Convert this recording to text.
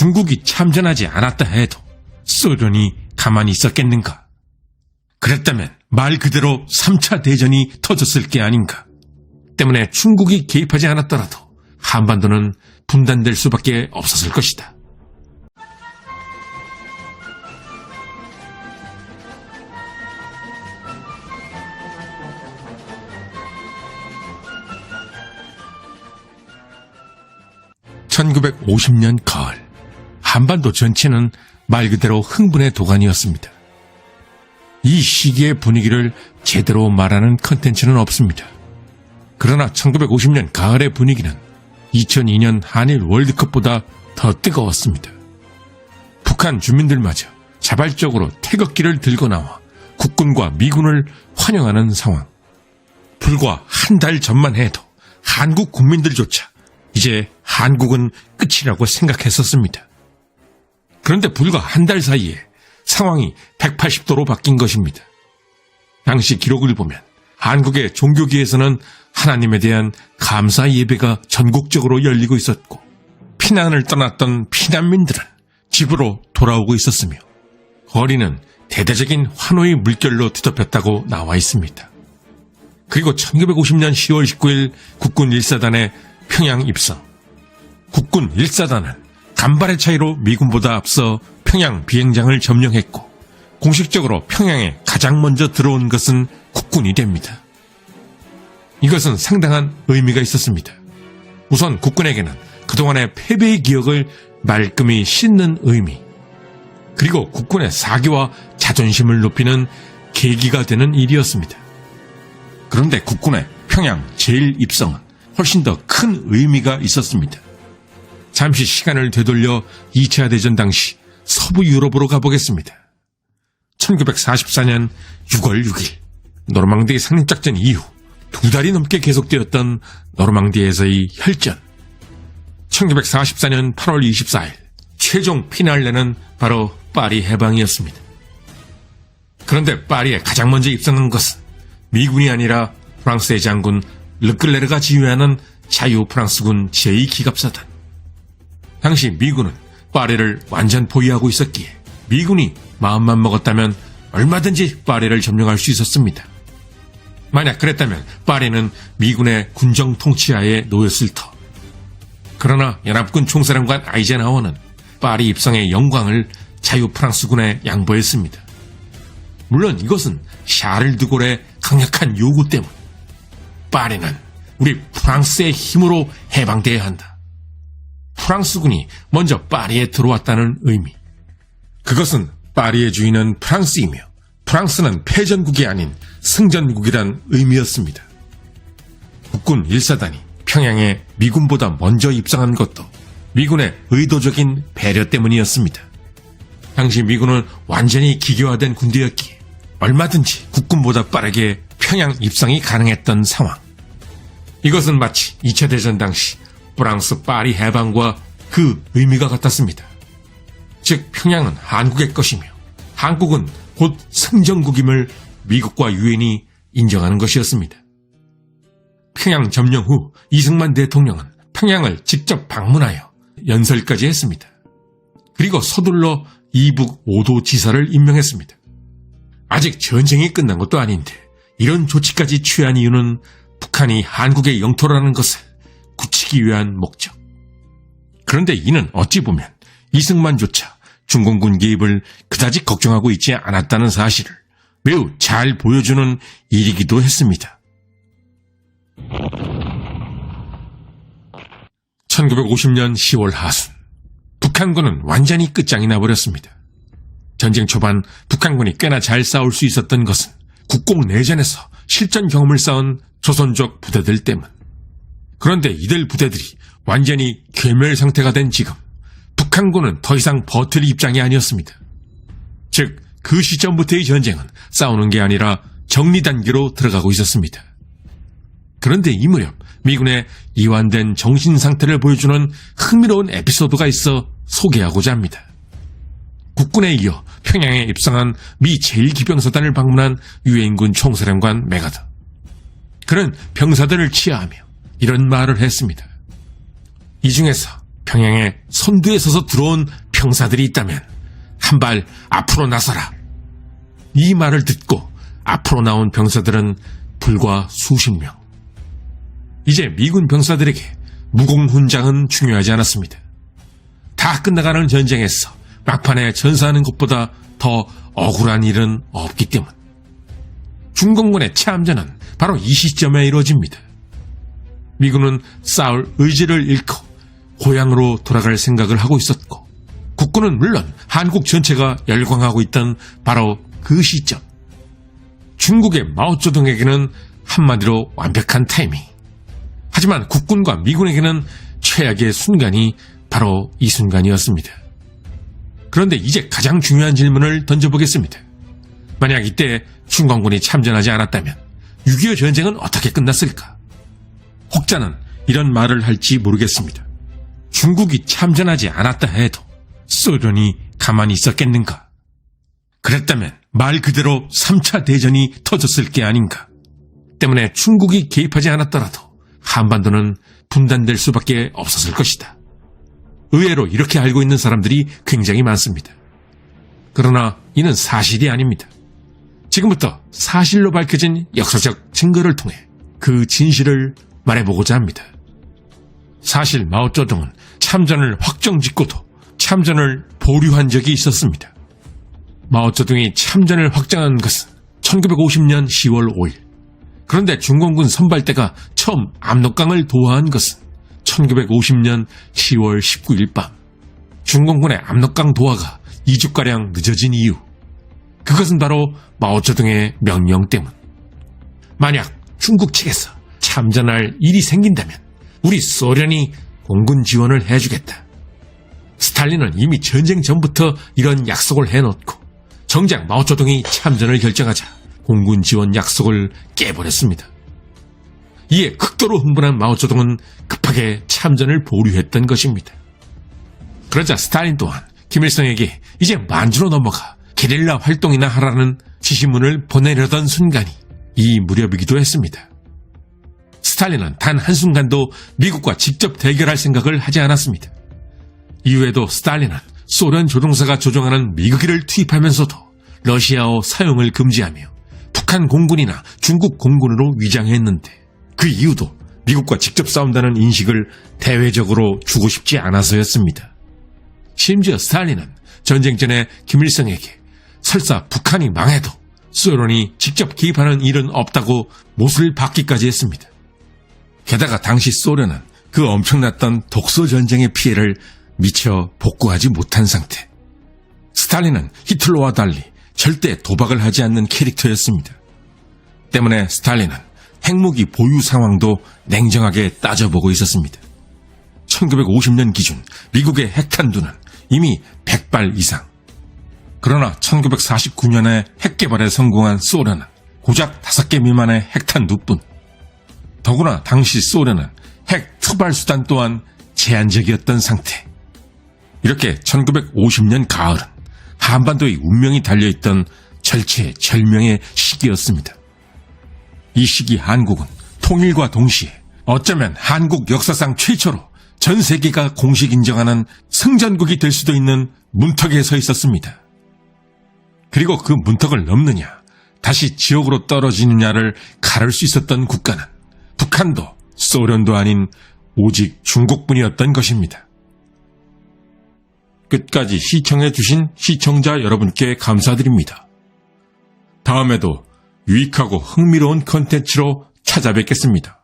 중국이 참전하지 않았다 해도 소련이 가만히 있었겠는가? 그랬다면 말 그대로 3차 대전이 터졌을 게 아닌가? 때문에 중국이 개입하지 않았더라도 한반도는 분단될 수밖에 없었을 것이다. (1950년) 가을, 한반도 전체는 말 그대로 흥분의 도가니였습니다. 이 시기의 분위기를 제대로 말하는 컨텐츠는 없습니다. 그러나 1950년 가을의 분위기는 2002년 한일 월드컵보다 더 뜨거웠습니다. 북한 주민들마저 자발적으로 태극기를 들고 나와 국군과 미군을 환영하는 상황. 불과 한 달 전만 해도 한국 국민들조차 이제 한국은 끝이라고 생각했었습니다. 그런데 불과 한 달 사이에 상황이 180도로 바뀐 것입니다. 당시 기록을 보면 한국의 종교기에서는 하나님에 대한 감사 예배가 전국적으로 열리고 있었고, 피난을 떠났던 피난민들은 집으로 돌아오고 있었으며, 거리는 대대적인 환호의 물결로 뒤덮였다고 나와 있습니다. 그리고 1950년 10월 19일 국군 1사단의 평양 입성. 국군 1사단은 간발의 차이로 미군보다 앞서 평양 비행장을 점령했고, 공식적으로 평양에 가장 먼저 들어온 것은 국군이 됩니다. 이것은 상당한 의미가 있었습니다. 우선 국군에게는 그동안의 패배의 기억을 말끔히 씻는 의미, 그리고 국군의 사기와 자존심을 높이는 계기가 되는 일이었습니다. 그런데 국군의 평양 제1입성은 훨씬 더 큰 의미가 있었습니다. 잠시 시간을 되돌려 2차 대전 당시 서부 유럽으로 가보겠습니다. 1944년 6월 6일, 노르망디 상륙작전 이후 2달이 넘게 계속되었던 노르망디에서의 혈전. 1944년 8월 24일, 최종 피날레는 바로 파리 해방이었습니다. 그런데 파리에 가장 먼저 입성한 것은 미군이 아니라 프랑스의 장군 르클레르가 지휘하는 자유 프랑스군 제2기갑사단. 당시 미군은 파리를 완전 포위하고 있었기에 미군이 마음만 먹었다면 얼마든지 파리를 점령할 수 있었습니다. 만약 그랬다면 파리는 미군의 군정 통치하에 놓였을 터. 그러나 연합군 총사령관 아이젠하워는 파리 입성의 영광을 자유 프랑스군에 양보했습니다. 물론 이것은 샤를 드골의 강력한 요구 때문. 파리는 우리 프랑스의 힘으로 해방돼야 한다. 프랑스군이 먼저 파리에 들어왔다는 의미. 그것은 파리의 주인은 프랑스이며 프랑스는 패전국이 아닌 승전국이란 의미였습니다. 국군 1사단이 평양에 미군보다 먼저 입성한 것도 미군의 의도적인 배려 때문이었습니다. 당시 미군은 완전히 기계화된 군대였기에 얼마든지 국군보다 빠르게 평양 입성이 가능했던 상황. 이것은 마치 2차 대전 당시 프랑스 파리 해방과 그 의미가 같았습니다. 즉 평양은 한국의 것이며 한국은 곧 승전국임을 미국과 유엔이 인정하는 것이었습니다. 평양 점령 후 이승만 대통령은 평양을 직접 방문하여 연설까지 했습니다. 그리고 서둘러 이북 5도 지사를 임명했습니다. 아직 전쟁이 끝난 것도 아닌데 이런 조치까지 취한 이유는 북한이 한국의 영토라는 것을 굳히기 위한 목적. 그런데 이는 어찌 보면 이승만조차 중공군 개입을 그다지 걱정하고 있지 않았다는 사실을 매우 잘 보여주는 일이기도 했습니다. 1950년 10월 하순, 북한군은 완전히 끝장이 나버렸습니다. 전쟁 초반 북한군이 꽤나 잘 싸울 수 있었던 것은 국공 내전에서 실전 경험을 쌓은 조선족 부대들 때문. 그런데 이들 부대들이 완전히 괴멸 상태가 된 지금 북한군은 더 이상 버틸 입장이 아니었습니다. 즉, 그 시점부터의 전쟁은 싸우는 게 아니라 정리 단계로 들어가고 있었습니다. 그런데 이 무렵 미군의 이완된 정신 상태를 보여주는 흥미로운 에피소드가 있어 소개하고자 합니다. 국군에 이어 평양에 입성한 미 제1기병사단을 방문한 유엔군 총사령관 메가더. 그는 병사들을 치하하며 이런 말을 했습니다. 이 중에서 평양에 선두에 서서 들어온 병사들이 있다면 한 발 앞으로 나서라. 이 말을 듣고 앞으로 나온 병사들은 불과 수십 명. 이제 미군 병사들에게 무공훈장은 중요하지 않았습니다. 다 끝나가는 전쟁에서 막판에 전사하는 것보다 더 억울한 일은 없기 때문. 중공군의 참전은 바로 이 시점에 이루어집니다. 미군은 싸울 의지를 잃고 고향으로 돌아갈 생각을 하고 있었고, 국군은 물론 한국 전체가 열광하고 있던 바로 그 시점. 중국의 마오쩌둥에게는 한마디로 완벽한 타이밍. 하지만 국군과 미군에게는 최악의 순간이 바로 이 순간이었습니다. 그런데 이제 가장 중요한 질문을 던져보겠습니다. 만약 이때 중공군이 참전하지 않았다면 6.25 전쟁은 어떻게 끝났을까? 혹자는 이런 말을 할지 모르겠습니다. 중국이 참전하지 않았다 해도 소련이 가만히 있었겠는가? 그랬다면 말 그대로 3차 대전이 터졌을 게 아닌가? 때문에 중국이 개입하지 않았더라도 한반도는 분단될 수밖에 없었을 것이다. 의외로 이렇게 알고 있는 사람들이 굉장히 많습니다. 그러나 이는 사실이 아닙니다. 지금부터 사실로 밝혀진 역사적 증거를 통해 그 진실을 말해보고자 합니다. 사실 마오쩌둥은 참전을 확정짓고도 참전을 보류한 적이 있었습니다. 마오쩌둥이 참전을 확정한 것은 1950년 10월 5일. 그런데 중공군 선발대가 처음 압록강을 도하한 것은 1950년 10월 19일 밤. 중공군의 압록강 도하가 2주가량 늦어진 이유. 그것은 바로 마오쩌둥의 명령 때문. 만약 중국 측에서 참전할 일이 생긴다면 우리 소련이 공군 지원을 해주겠다. 스탈린은 이미 전쟁 전부터 이런 약속을 해놓고 정작 마오쩌둥이 참전을 결정하자 공군 지원 약속을 깨버렸습니다. 이에 극도로 흥분한 마오쩌둥은 급하게 참전을 보류했던 것입니다. 그러자 스탈린 또한 김일성에게 이제 만주로 넘어가 게릴라 활동이나 하라는 지시문을 보내려던 순간이 이 무렵이기도 했습니다. 스탈린은 단 한순간도 미국과 직접 대결할 생각을 하지 않았습니다. 이후에도 스탈린은 소련 조종사가 조종하는 미그기를 투입하면서도 러시아어 사용을 금지하며 북한 공군이나 중국 공군으로 위장했는데 그 이유도 미국과 직접 싸운다는 인식을 대외적으로 주고 싶지 않아서였습니다. 심지어 스탈린은 전쟁 전에 김일성에게 설사 북한이 망해도 소련이 직접 개입하는 일은 없다고 못을 박기까지 했습니다. 게다가 당시 소련은 그 엄청났던 독소 전쟁의 피해를 미처 복구하지 못한 상태. 스탈린은 히틀러와 달리 절대 도박을 하지 않는 캐릭터였습니다. 때문에 스탈린은 핵무기 보유 상황도 냉정하게 따져보고 있었습니다. 1950년 기준 미국의 핵탄두는 이미 100발 이상. 그러나 1949년에 핵 개발에 성공한 소련은 고작 5개 미만의 핵탄두뿐. 더구나 당시 소련은 핵 투발 수단 또한 제한적이었던 상태. 이렇게 1950년 가을은 한반도의 운명이 달려있던 절체절명의 시기였습니다. 이 시기 한국은 통일과 동시에 어쩌면 한국 역사상 최초로 전 세계가 공식 인정하는 승전국이 될 수도 있는 문턱에 서 있었습니다. 그리고 그 문턱을 넘느냐, 다시 지옥으로 떨어지느냐를 가를 수 있었던 국가는 북한도 소련도 아닌 오직 중국뿐이었던 것입니다. 끝까지 시청해주신 시청자 여러분께 감사드립니다. 다음에도 유익하고 흥미로운 컨텐츠로 찾아뵙겠습니다.